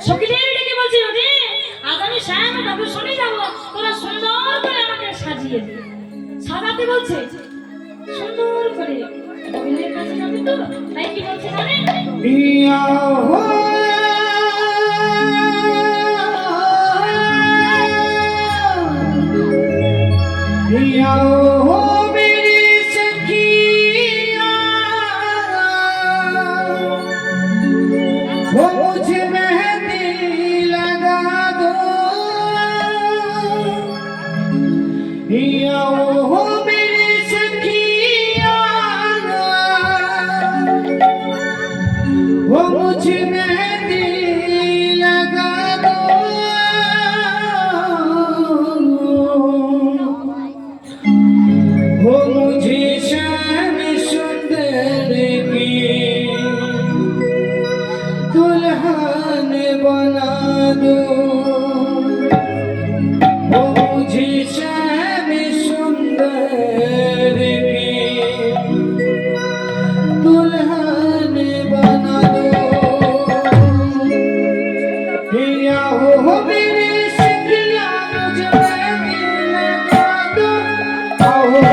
সখিদের ডেকে বলছি ওরে আজ আমি শ্যাম যাবো শুনে যাবো তোরা সুন্দর করে আমাকে সাজিয়ে দে সাজাতে বলছে সুন্দর করে গোবিন্দের কাছে যাবে তো তাই কি বলছে জানেন মিয়া হো मिया हो मेरी सखिया वो मुझे मेहंदी लगा दो मिया हो मेरी सखिया वो मुझे मेहंदी लगा दो वो मुझे शाम सुंदर की दुल्हन बना दो वो मुझे शाम सुंदर की दुल्हन बना दो पिया हो मेरे सखिया मुझे मेहंदी लगा दो आओ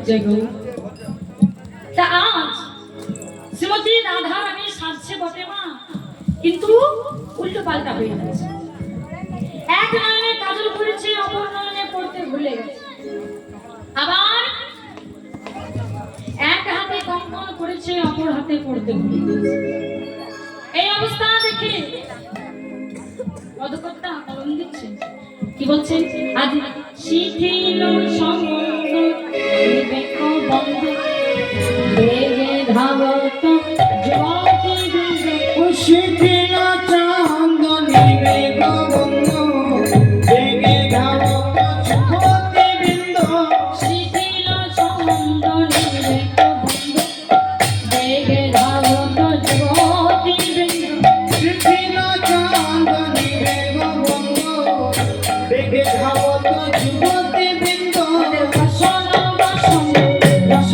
জয় গো। তা আজ শ্রীমতী রাধা রানী সাজছে বটে মা, কিন্তু উল্টো পাল্টা হয়ে গেছে। এক নয়নে কাজল পড়েছে, অপর নয়নে পড়তে ভুলে গেছে। আবার এক হাতে কঙ্কন করেছে, অপর হাতে পড়তে ভুলে গেছে। এই অবস্থা দেখে পদকর্তা কলম দিচ্ছেন, কি বলছেন? আজ শিথিল সম্বন্ধ বিবেক বন্ধ, বেগে ধাবত যুবতী বৃন্দ। শিথিল